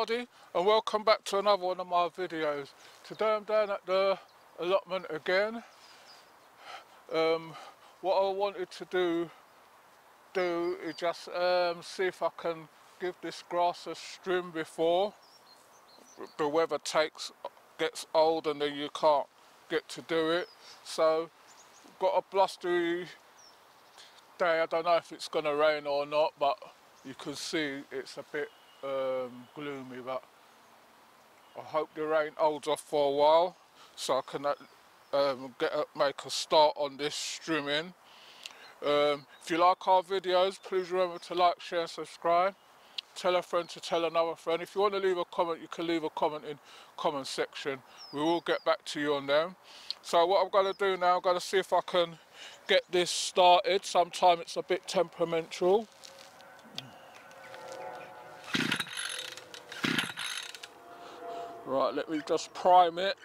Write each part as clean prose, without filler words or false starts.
everybody, and welcome back to another one of my videos. Today I'm down at the allotment again. What I wanted to do is just see if I can give this grass a strim before the weather gets old and then you can't get to do it. So got a blustery day. I don't know if it's going to rain or not, but you can see it's a bit gloomy, but I hope the rain holds off for a while so I can make a start on this strimming. If you like our videos, please remember to like, share, subscribe. Tell a friend to tell another friend. If you want to leave a comment, you can leave a comment in comment section. We will get back to you on them. So what I'm going to do now, I'm going to see if I can get this started. Sometimes it's a bit temperamental. Right, let me just prime it.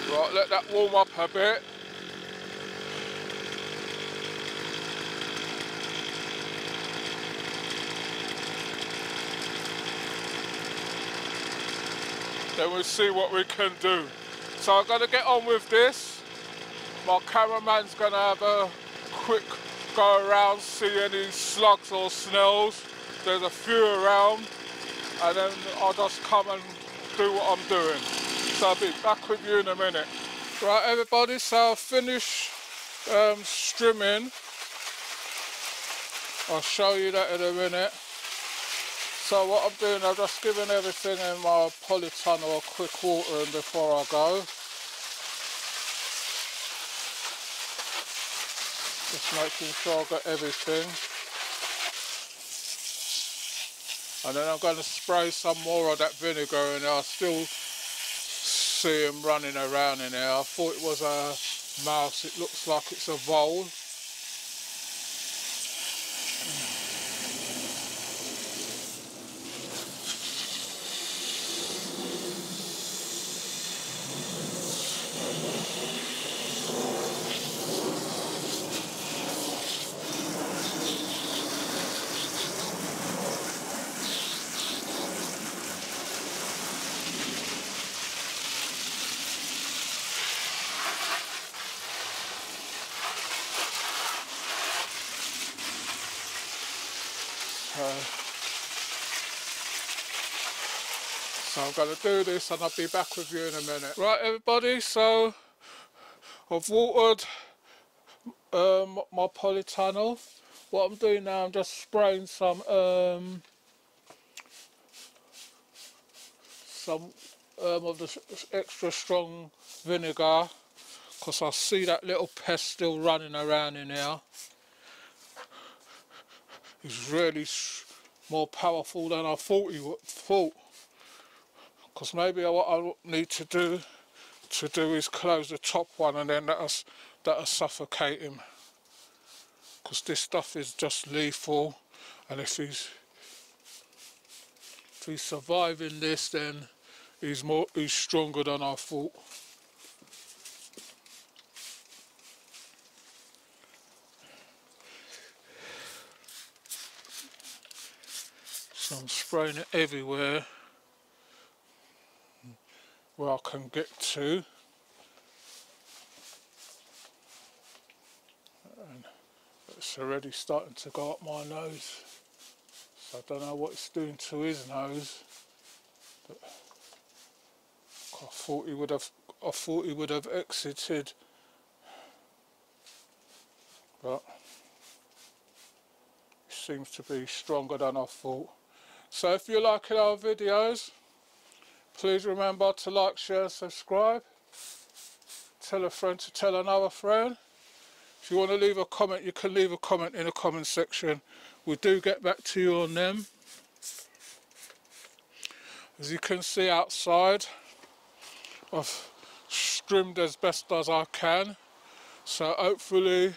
Right, let that warm up a bit. Then we'll see what we can do. So I'm going to get on with this. My cameraman's going to have a quick go around, see any slugs or snails. There's a few around, and then I'll just come and do what I'm doing. So I'll be back with you in a minute. Right everybody, so I'll finish strimming. I'll show you that in a minute. So what I'm doing, I'm just giving everything in my polytunnel a quick watering before I go. Just making sure I've got everything. And then I'm going to spray some more of that vinegar in there. I still see him running around in there. I thought it was a mouse, it looks like it's a vole. So I'm going to do this and I'll be back with you in a minute. Right everybody, so I've watered my polytunnel. What I'm doing now, I'm just spraying some of the extra strong vinegar, because I see that little pest still running around in here. He's really more powerful than I thought he would. Because maybe what I need to do is close the top one, and then that'll suffocate him. Because this stuff is just lethal, and if he's surviving this, then he's stronger than I thought. So I'm spraying it everywhere where I can get to. And it's already starting to go up my nose. So I don't know what it's doing to his nose. But I thought he would have exited. But he seems to be stronger than I thought. So if you're liking our videos, please remember to like, share, subscribe. Tell a friend to tell another friend. If you want to leave a comment, you can leave a comment in the comment section. We do get back to you on them. As you can see outside, I've strimmed as best as I can. So hopefully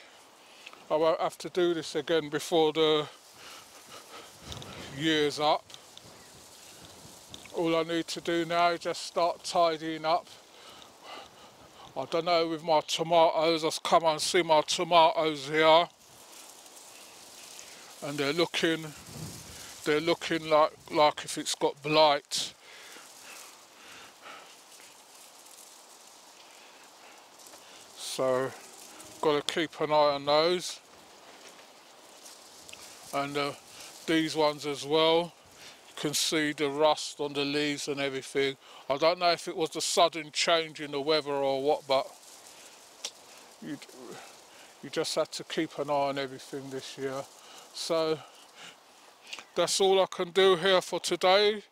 I won't have to do this again before the year's up. All I need to do now is just start tidying up. I don't know with my tomatoes, I've come and see my tomatoes here, and they're looking like if it's got blight. So got to keep an eye on those, and these ones as well. You can see the rust on the leaves and everything. I don't know if it was the sudden change in the weather or what, but you just had to keep an eye on everything this year. So that's all I can do here for today.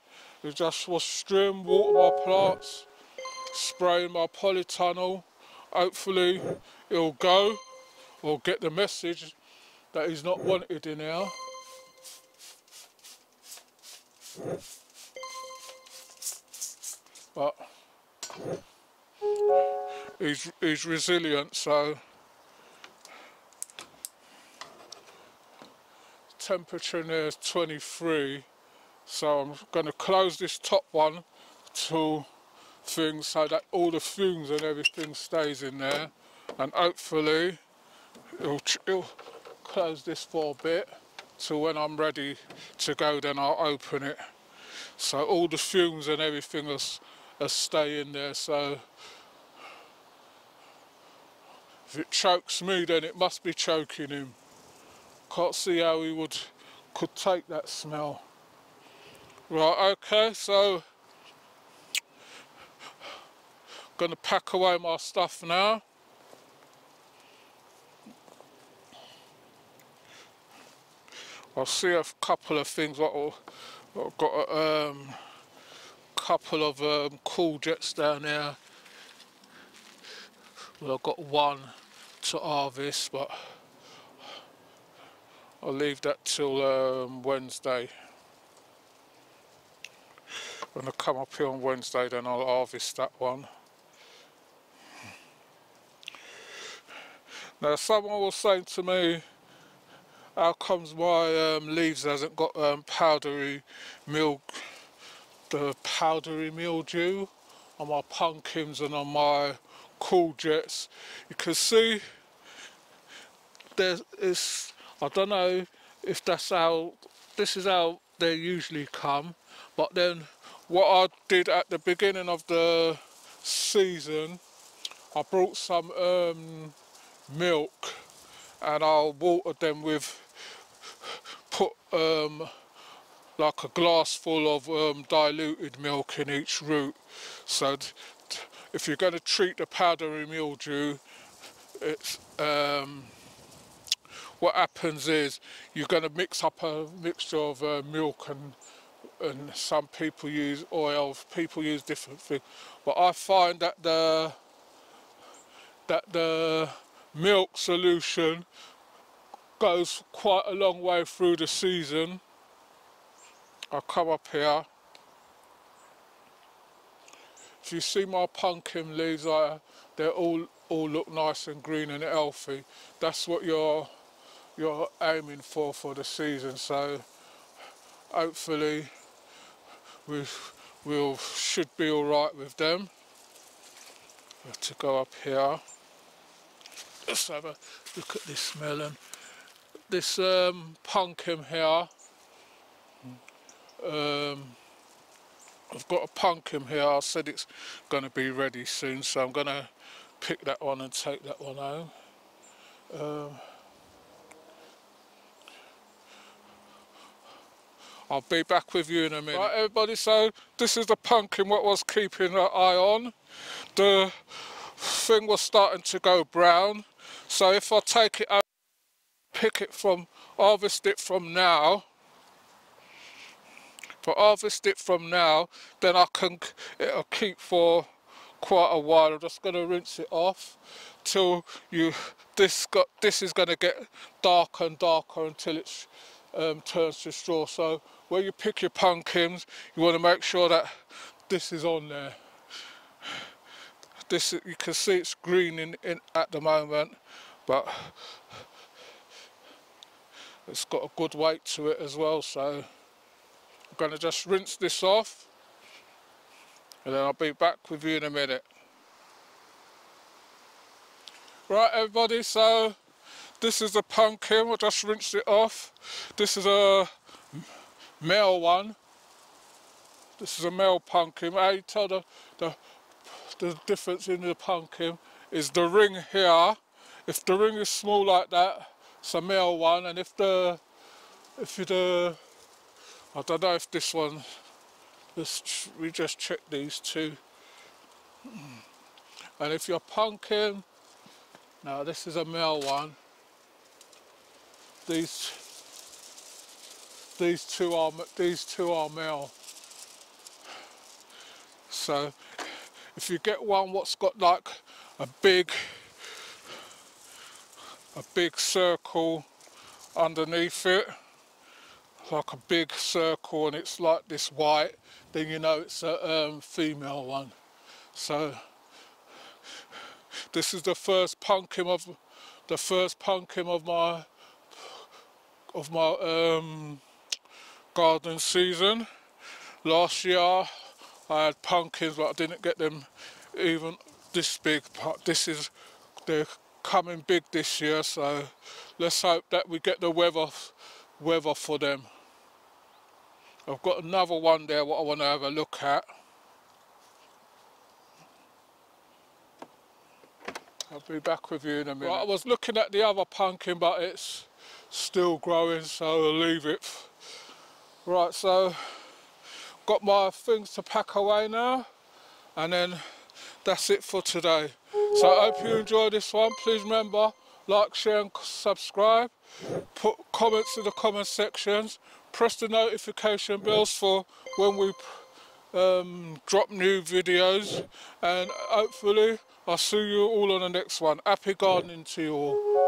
It just was trim, water my plants, spray my polytunnel. Hopefully it'll go, or get the message that he's not wanted in here. But he's resilient, so temperature in there is 23, so I'm going to close this top one to things so that all the fumes and everything stays in there, and hopefully it'll close this for a bit till when I'm ready to go, then I'll open it. So all the fumes and everything will stay in there. So if it chokes me, then it must be choking him. Can't see how he could take that smell. Right, okay, so gonna pack away my stuff now. I'll see a couple of things. I've got a couple of cool jets down there. Well, I've got one to harvest, but I'll leave that till Wednesday. When I come up here on Wednesday, then I'll harvest that one. Now, someone was saying to me, how comes my leaves hasn't got powdery mildew on my pumpkins and on my cool jets? You can see I don't know if this is how they usually come, but then what I did at the beginning of the season, I brought some milk and I watered them with, put like a glass full of diluted milk in each root. So if you're going to treat the powdery mildew, it's what happens is you're going to mix up a mixture of milk and some people use oil, people use different things, but I find that the milk solution goes quite a long way through the season. I'll come up here. If you see my pumpkin leaves, they all look nice and green and healthy. That's what you're aiming for the season. So hopefully we should be all right with them. I have to go up here. Let's have a look at this melon. This pumpkin here, I've got a pumpkin here. I said it's going to be ready soon, so I'm going to pick that one and take that one home. I'll be back with you in a minute. Right, everybody, so this is the pumpkin what was keeping an eye on. The thing was starting to go brown, so if I take it out, harvest it from now, then it'll keep for quite a while. I'm just going to rinse it off till this is going to get darker and darker until it turns to straw. So when you pick your pumpkins, you want to make sure that this is on there. this, you can see it's green in at the moment, but it's got a good weight to it as well, so I'm going to just rinse this off and then I'll be back with you in a minute. Right everybody, so this is the pumpkin, I just rinsed it off. This is a male one. This is a male pumpkin. How you tell the difference in the pumpkin is the ring here. If the ring is small like that, it's a male one, and if I don't know if this one, we just check these two. And if your pumpkin, now this is a male one. These two are male. So if you get one what's got like a big circle underneath it, like a big circle, and it's like this white, then you know it's a female one. So this is the first pumpkin of my garden season. Last year I had pumpkins, but I didn't get them even this big. They're coming big this year, so let's hope that we get the weather for them. I've got another one there what I want to have a look at. I'll be back with you in a minute. Right, I was looking at the other pumpkin, but it's still growing, so I'll leave it. Right, so got my things to pack away now, and then that's it for today. So I hope you enjoyed this one. Please remember, like, share and subscribe. Put comments in the comment sections. Press the notification bells for when we drop new videos, and hopefully I'll see you all on the next one. Happy gardening to you all.